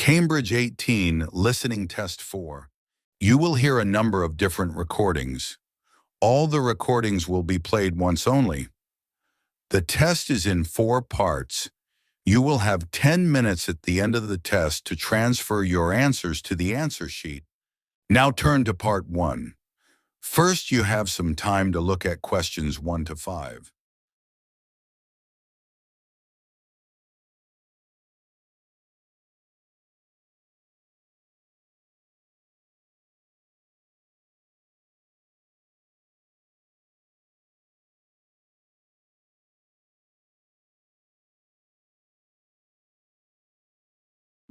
Cambridge 18 Listening Test 4. You will hear a number of different recordings. All the recordings will be played once only. The test is in 4 parts. You will have 10 minutes at the end of the test to transfer your answers to the answer sheet. Now turn to part 1. First, you have some time to look at questions 1 to 5.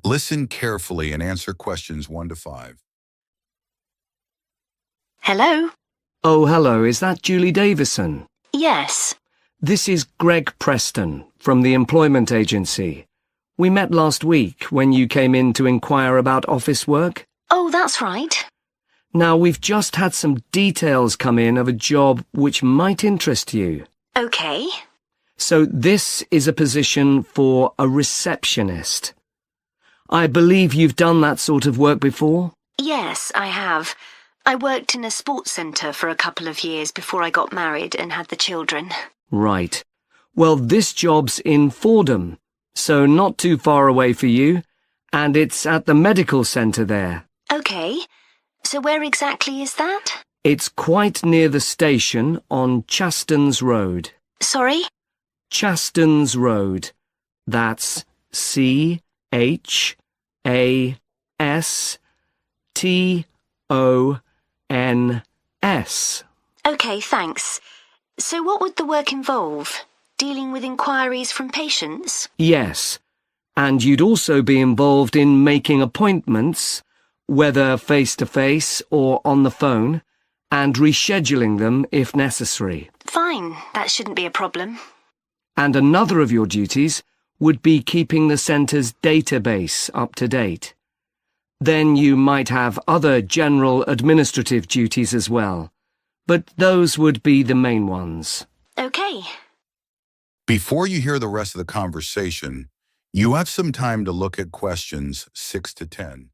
Listen carefully and answer questions 1 to 5. Hello? Oh, hello. Is that Julie Davison? Yes. This is Greg Preston from the employment agency. We met last week when you came in to inquire about office work. Oh, that's right. Now, we've just had some details come in of a job which might interest you. Okay. So this is a position for a receptionist. I believe you've done that sort of work before? Yes, I have. I worked in a sports centre for a couple of years before I got married and had the children. Right. Well, this job's in Fordham, so not too far away for you, and it's at the medical centre there. Okay. So where exactly is that? It's quite near the station on Chastens Road. Sorry? Chastens Road. That's CHASTONS. Okay, thanks. So what would the work involve? Dealing with inquiries from patients? Yes, and you'd also be involved in making appointments, whether face-to-face or on the phone, and rescheduling them if necessary. Fine, that shouldn't be a problem. And another of your duties would be keeping the centre's database up to date. Then you might have other general administrative duties as well, but those would be the main ones. Okay. Before you hear the rest of the conversation, you have some time to look at questions 6 to 10.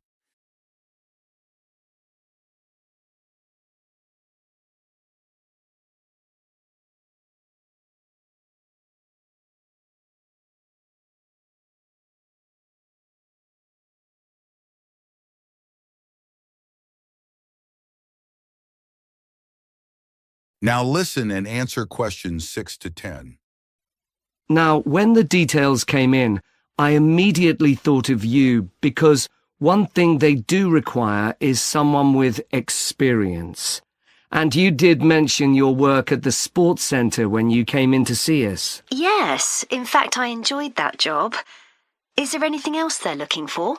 Now listen and answer questions 6 to 10. Now, when the details came in, I immediately thought of you because one thing they do require is someone with experience. And you did mention your work at the sports centre when you came in to see us. Yes, in fact I enjoyed that job. Is there anything else they're looking for?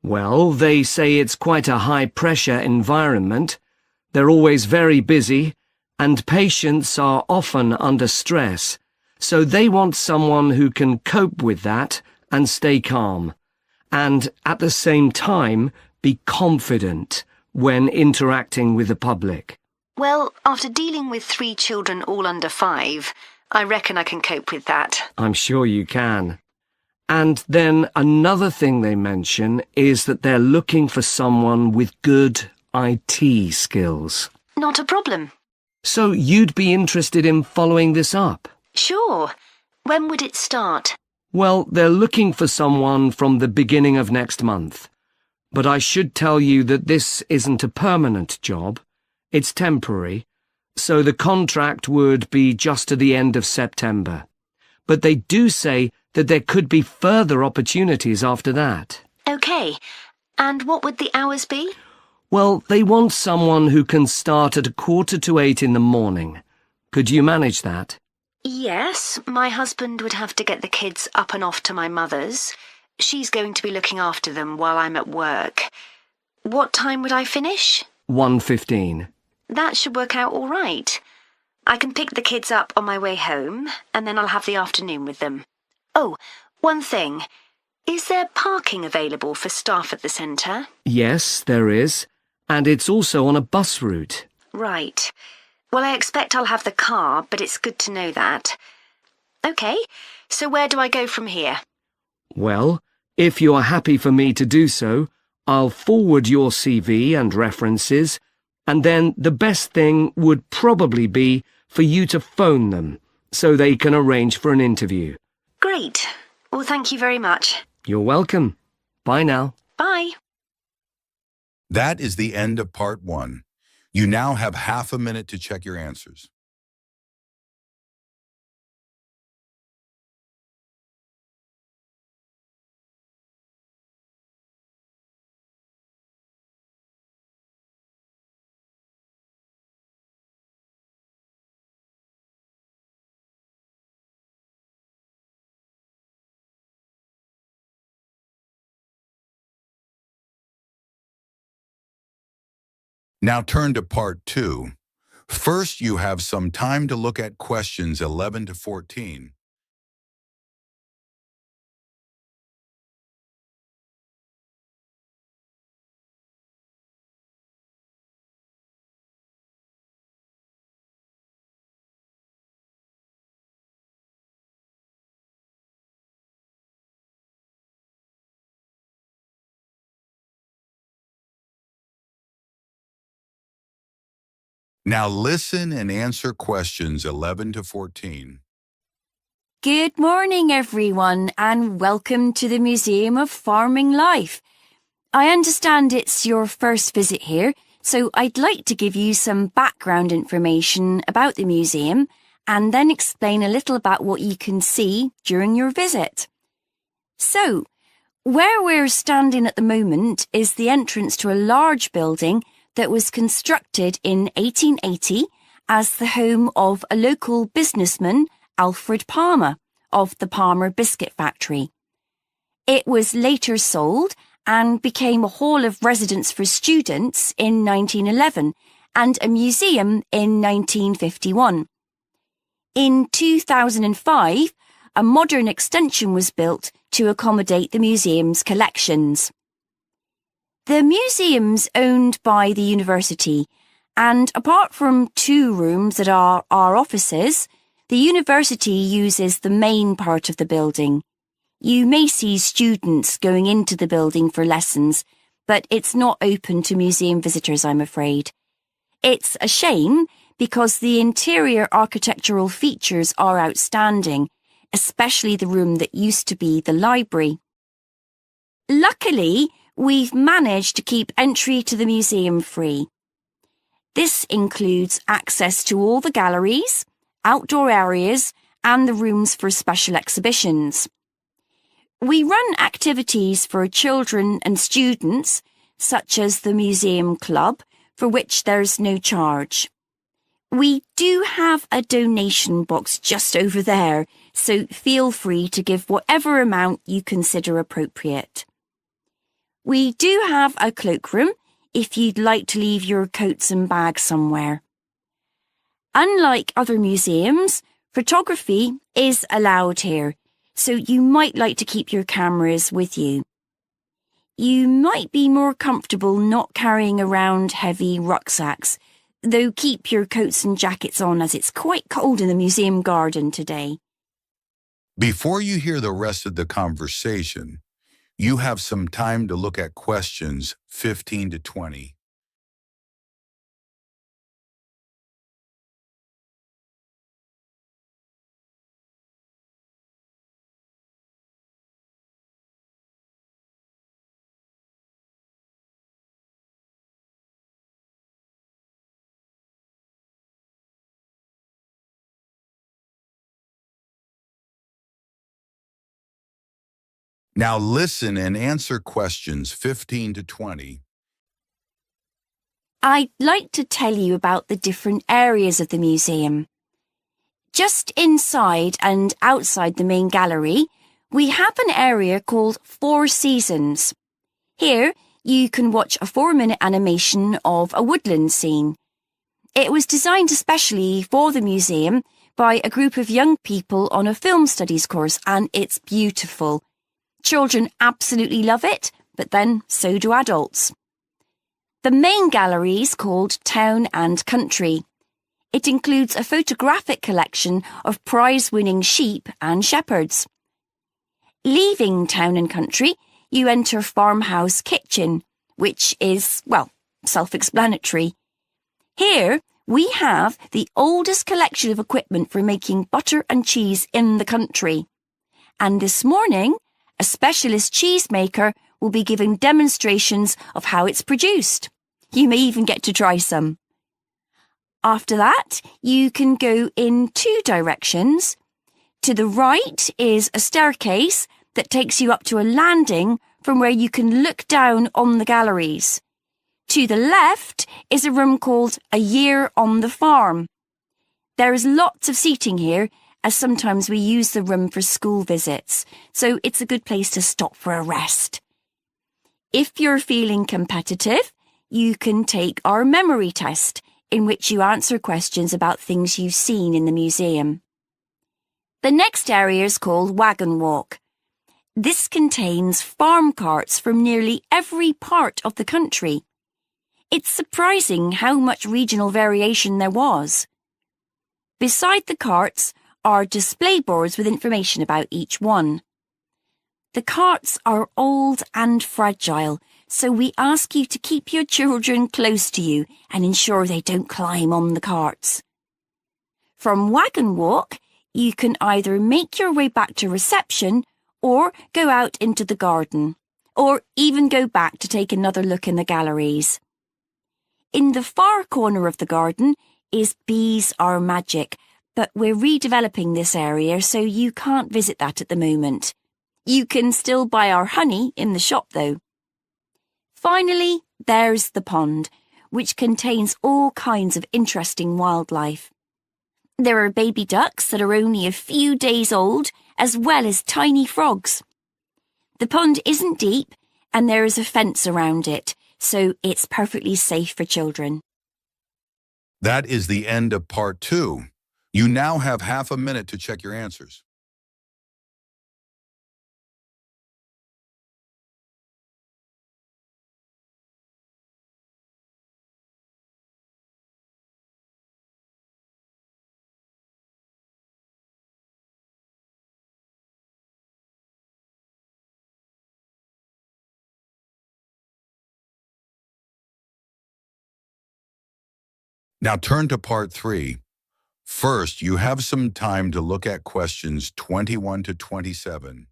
Well, they say it's quite a high-pressure environment. They're always very busy, and patients are often under stress. So they want someone who can cope with that and stay calm, and at the same time be confident when interacting with the public. Well, after dealing with 3 children all under 5, I reckon I can cope with that. I'm sure you can. And then another thing they mention is that they're looking for someone with good IT skills. Not a problem. So you'd be interested in following this up? Sure. When would it start? Well, they're looking for someone from the beginning of next month. But I should tell you that this isn't a permanent job. It's temporary, so the contract would be just to the end of September. But they do say that there could be further opportunities after that. Okay. And what would the hours be? Well, they want someone who can start at 7:45 in the morning. Could you manage that? Yes, my husband would have to get the kids up and off to my mother's. She's going to be looking after them while I'm at work. What time would I finish? 1:15. That should work out all right. I can pick the kids up on my way home, and then I'll have the afternoon with them. Oh, one thing. Is there parking available for staff at the centre? Yes, there is. And it's also on a bus route. Right. Well, I expect I'll have the car, but it's good to know that. Okay, so where do I go from here? Well, If you're happy for me to do so, I'll forward your CV and references, and then the best thing would probably be for you to phone them so they can arrange for an interview. Great. Well, thank you very much. You're welcome. Bye now. Bye. That is the end of part 1. You now have half a minute to check your answers. Now turn to part 2. First, you have some time to look at questions 11 to 14. Now listen and answer questions 11 to 14. Good morning, everyone, and welcome to the Museum of Farming Life. I understand it's your first visit here, so I'd like to give you some background information about the museum and then explain a little about what you can see during your visit. So, where we're standing at the moment is the entrance to a large building that was constructed in 1880 as the home of a local businessman, Alfred Palmer, of the Palmer Biscuit Factory. It was later sold and became a hall of residence for students in 1911 and a museum in 1951. In 2005, a modern extension was built to accommodate the museum's collections. The museum's owned by the university, and apart from 2 rooms that are our offices, the university uses the main part of the building. You may see students going into the building for lessons, but it's not open to museum visitors, I'm afraid. It's a shame because the interior architectural features are outstanding, especially the room that used to be the library. Luckily, we've managed to keep entry to the museum free. This includes access to all the galleries, outdoor areas, and the rooms for special exhibitions. We run activities for children and students, such as the Museum Club, for which there's no charge. We do have a donation box just over there, so feel free to give whatever amount you consider appropriate. We do have a cloakroom if you'd like to leave your coats and bags somewhere. Unlike other museums, photography is allowed here, so you might like to keep your cameras with you. You might be more comfortable not carrying around heavy rucksacks, though keep your coats and jackets on as it's quite cold in the museum garden today. Before you hear the rest of the conversation, you have some time to look at questions 15 to 20. Now listen and answer questions 15 to 20. I'd like to tell you about the different areas of the museum. Just inside and outside the main gallery, we have an area called 4 Seasons. Here, you can watch a 4-minute animation of a woodland scene. It was designed especially for the museum by a group of young people on a film studies course, and it's beautiful. Children absolutely love it, but then so do adults. The main gallery is called Town and Country. It includes a photographic collection of prize-winning sheep and shepherds. Leaving town and country, you enter farmhouse kitchen, which is, well, self-explanatory. Here, we have the oldest collection of equipment for making butter and cheese in the country. And this morning, a specialist cheesemaker will be giving demonstrations of how it's produced. You may even get to try some. After that, you can go in two directions. To the right is a staircase that takes you up to a landing from where you can look down on the galleries. To the left is a room called A Year on the Farm. There is lots of seating here, as sometimes we use the room for school visits, so it's a good place to stop for a rest. If you're feeling competitive, you can take our memory test, in which you answer questions about things you've seen in the museum. The next area is called Wagon Walk. This contains farm carts from nearly every part of the country. It's surprising how much regional variation there was. Beside the carts are display boards with information about each one. The carts are old and fragile, so we ask you to keep your children close to you and ensure they don't climb on the carts. From Wagon Walk, you can either make your way back to reception or go out into the garden, or even go back to take another look in the galleries. In the far corner of the garden is Bees Are Magic, but we're redeveloping this area, so you can't visit that at the moment. You can still buy our honey in the shop, though. Finally, there's the pond, which contains all kinds of interesting wildlife. There are baby ducks that are only a few days old, as well as tiny frogs. The pond isn't deep, and there is a fence around it, so it's perfectly safe for children. That is the end of part 2. You now have half a minute to check your answers. Now turn to part 3. First, you have some time to look at questions 21 to 27.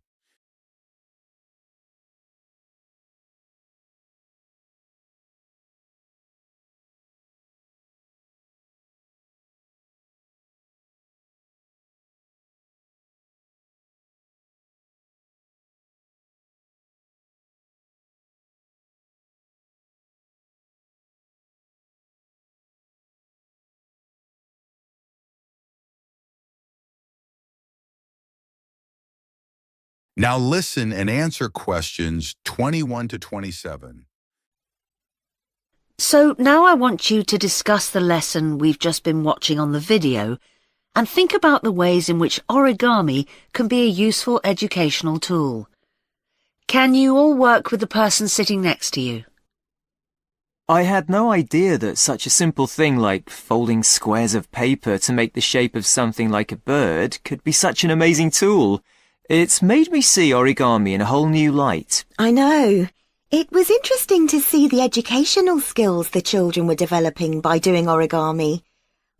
Now listen and answer questions 21 to 27. So now I want you to discuss the lesson we've just been watching on the video and think about the ways in which origami can be a useful educational tool. Can you all work with the person sitting next to you? I had no idea that such a simple thing like folding squares of paper to make the shape of something like a bird could be such an amazing tool. It's made me see origami in a whole new light. I know. It was interesting to see the educational skills the children were developing by doing origami.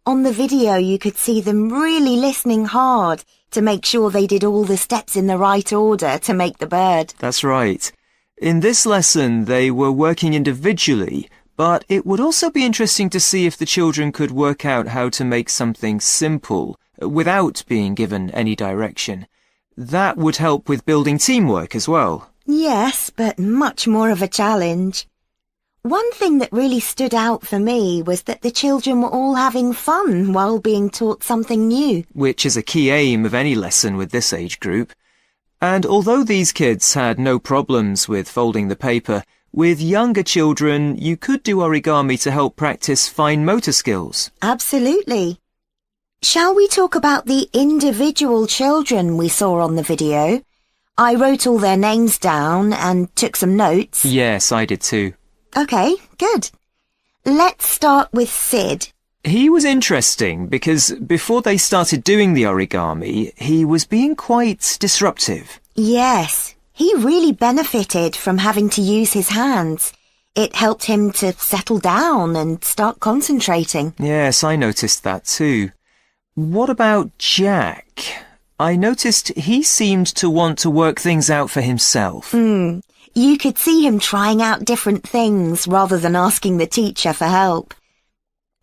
On the video, you could see them really listening hard to make sure they did all the steps in the right order to make the bird. That's right. In this lesson, they were working individually, but it would also be interesting to see if the children could work out how to make something simple without being given any direction. That would help with building teamwork as well. Yes, but much more of a challenge. One thing that really stood out for me was that the children were all having fun while being taught something new. Which is a key aim of any lesson with this age group. And although these kids had no problems with folding the paper, with younger children you could do origami to help practice fine motor skills. Absolutely. Shall we talk about the individual children we saw on the video? I wrote all their names down and took some notes. Yes, I did too. Okay, good. Let's start with Sid. He was interesting because before they started doing the origami, he was being quite disruptive. Yes, he really benefited from having to use his hands. It helped him to settle down and start concentrating. Yes, I noticed that too. What about Jack? I noticed he seemed to want to work things out for himself. You could see him trying out different things rather than asking the teacher for help.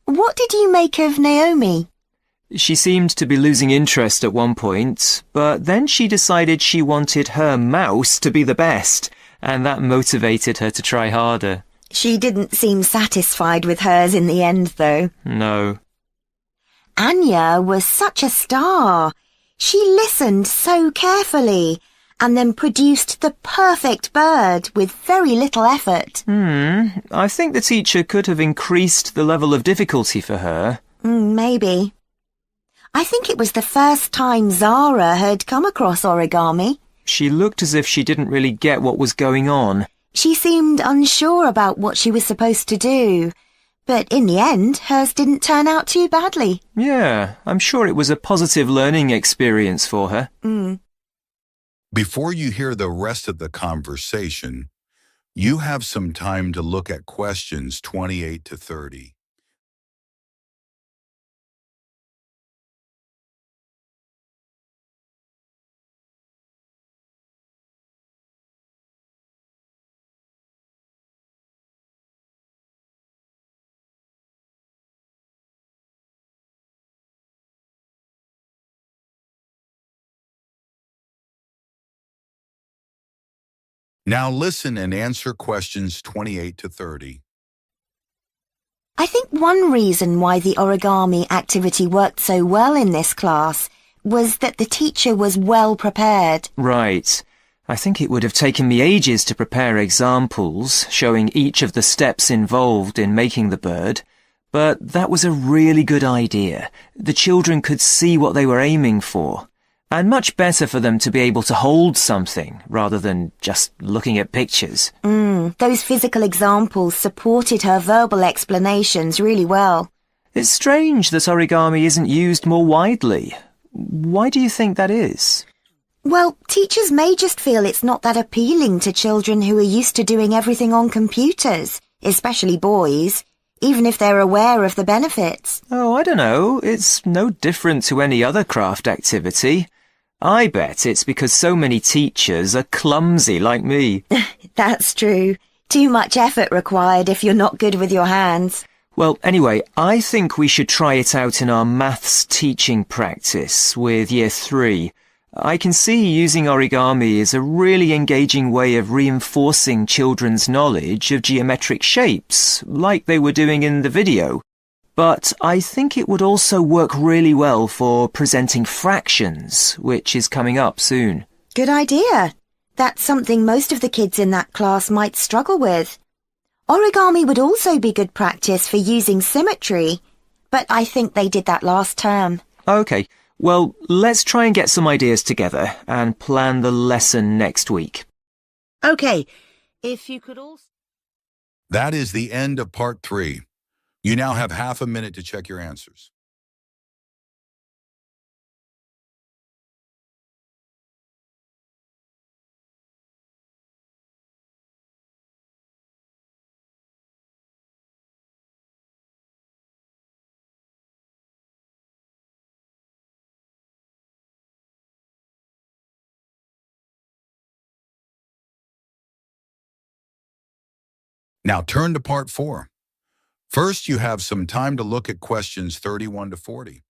What did you make of Naomi? She seemed to be losing interest at one point, but then she decided she wanted her mouse to be the best, and that motivated her to try harder. She didn't seem satisfied with hers in the end, though. No. Anya was such a star. She listened so carefully and then produced the perfect bird with very little effort. I think the teacher could have increased the level of difficulty for her. Maybe. I think it was the first time Zara had come across origami. She looked as if she didn't really get what was going on. She seemed unsure about what she was supposed to do, but in the end, hers didn't turn out too badly. Yeah, I'm sure it was a positive learning experience for her. Before you hear the rest of the conversation, you have some time to look at questions 28 to 30. Now listen and answer questions 28 to 30. I think one reason why the origami activity worked so well in this class was that the teacher was well prepared. Right. I think it would have taken me ages to prepare examples showing each of the steps involved in making the bird, but that was a really good idea. The children could see what they were aiming for. And much better for them to be able to hold something rather than just looking at pictures. Those physical examples supported her verbal explanations really well. It's strange that origami isn't used more widely. Why do you think that is? Well, teachers may just feel it's not that appealing to children who are used to doing everything on computers, especially boys, even if they're aware of the benefits. Oh, I don't know. It's no different to any other craft activity. I bet it's because so many teachers are clumsy like me. That's true. Too much effort required if you're not good with your hands. Well, anyway, I think we should try it out in our maths teaching practice with Year 3. I can see using origami is a really engaging way of reinforcing children's knowledge of geometric shapes, like they were doing in the video. But I think it would also work really well for presenting fractions, which is coming up soon. Good idea. That's something most of the kids in that class might struggle with. Origami would also be good practice for using symmetry, but I think they did that last term. Okay, well, let's try and get some ideas together and plan the lesson next week. Okay, if you could also... That is the end of part 3. You now have half a minute to check your answers. Now turn to part 4. First, you have some time to look at questions 31 to 40.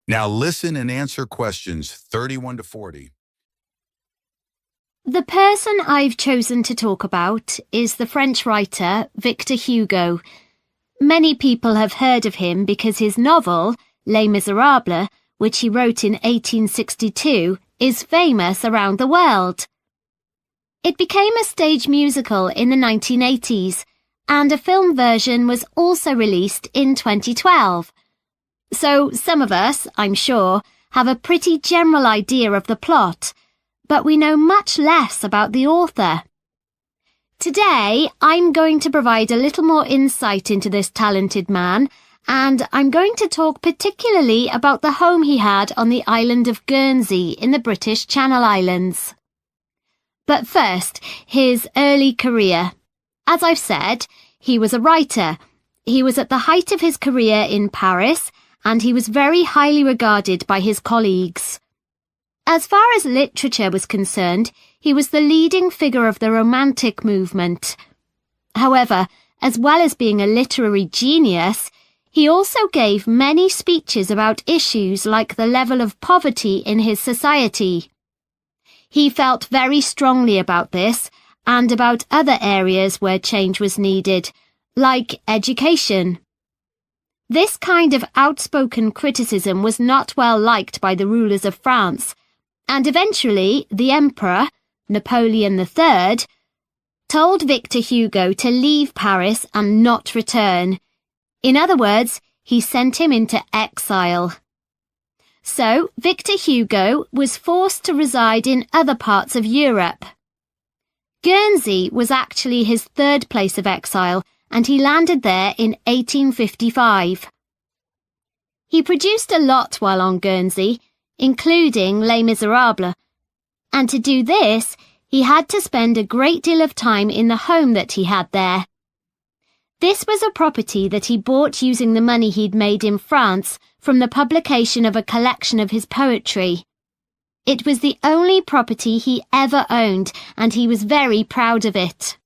Now listen and answer questions 31 to 40. The person I've chosen to talk about is the French writer Victor Hugo. Many people have heard of him because his novel, Les Miserables, which he wrote in 1862, is famous around the world. It became a stage musical in the 1980s, and a film version was also released in 2012. So some of us, I'm sure, have a pretty general idea of the plot, but we know much less about the author. Today, I'm going to provide a little more insight into this talented man, and I'm going to talk particularly about the home he had on the island of Guernsey in the British Channel Islands. But first, his early career. As I've said, he was a writer. He was at the height of his career in Paris, and he was very highly regarded by his colleagues. As far as literature was concerned, he was the leading figure of the Romantic movement. However, as well as being a literary genius, he also gave many speeches about issues like the level of poverty in his society. He felt very strongly about this and about other areas where change was needed, like education. This kind of outspoken criticism was not well liked by the rulers of France, and eventually the Emperor, Napoleon III, told Victor Hugo to leave Paris and not return. In other words, he sent him into exile. So, Victor Hugo was forced to reside in other parts of Europe. Guernsey was actually his third place of exile, and he landed there in 1855. He produced a lot while on Guernsey, including Les Miserables, and to do this, he had to spend a great deal of time in the home that he had there. This was a property that he bought using the money he'd made in France from the publication of a collection of his poetry. It was the only property he ever owned, and he was very proud of it.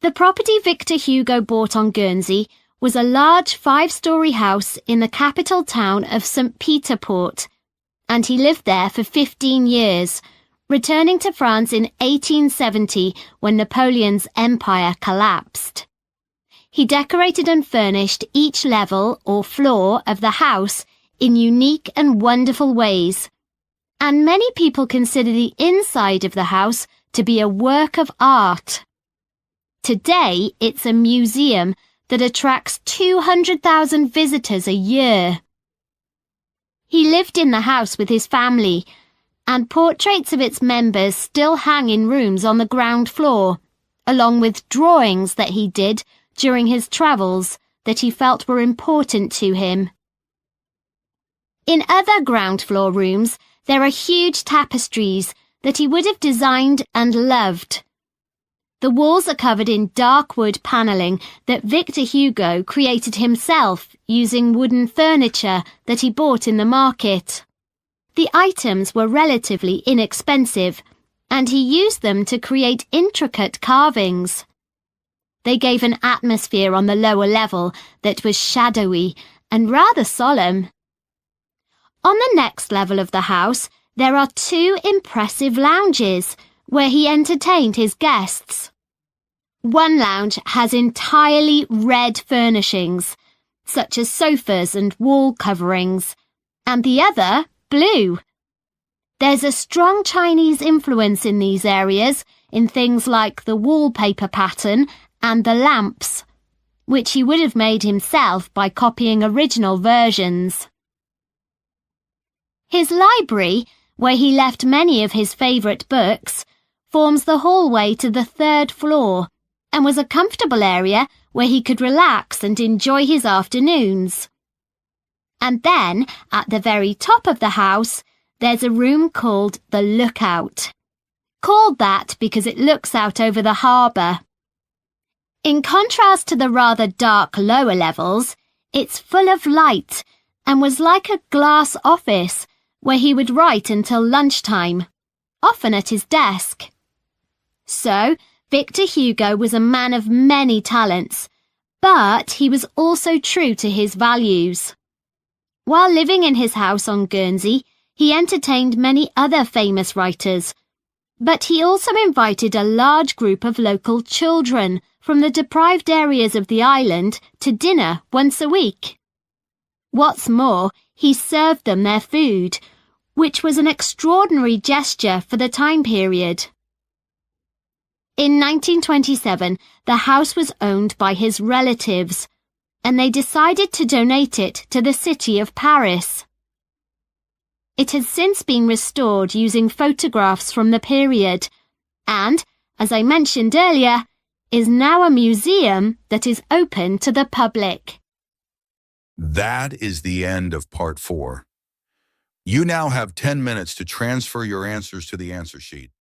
The property Victor Hugo bought on Guernsey was a large 5-story house in the capital town of St. Peter Port, and he lived there for 15 years, returning to France in 1870 when Napoleon's empire collapsed. He decorated and furnished each level or floor of the house in unique and wonderful ways, and many people consider the inside of the house to be a work of art. Today, it's a museum that attracts 200,000 visitors a year. He lived in the house with his family, and portraits of its members still hang in rooms on the ground floor, along with drawings that he did during his travels that he felt were important to him. In other ground floor rooms, there are huge tapestries that he would have designed and loved. The walls are covered in dark wood panelling that Victor Hugo created himself using wooden furniture that he bought in the market. The items were relatively inexpensive, and he used them to create intricate carvings. They gave an atmosphere on the lower level that was shadowy and rather solemn. On the next level of the house, there are 2 impressive lounges where he entertained his guests. One lounge has entirely red furnishings, such as sofas and wall coverings, and the other blue. There's a strong Chinese influence in these areas in things like the wallpaper pattern and the lamps, which he would have made himself by copying original versions. His library, where he left many of his favourite books, forms the hallway to the 3rd floor and was a comfortable area where he could relax and enjoy his afternoons. And then, at the very top of the house, there's a room called the Lookout. Called that because it looks out over the harbour. In contrast to the rather dark lower levels, it's full of light and was like a glass office where he would write until lunchtime, often at his desk. So, Victor Hugo was a man of many talents, but he was also true to his values. While living in his house on Guernsey, he entertained many other famous writers, but he also invited a large group of local children from the deprived areas of the island to dinner once a week. What's more, he served them their food, which was an extraordinary gesture for the time period. In 1927, the house was owned by his relatives, and they decided to donate it to the city of Paris. It has since been restored using photographs from the period, and, as I mentioned earlier, is now a museum that is open to the public. That is the end of part 4. You now have 10 minutes to transfer your answers to the answer sheet.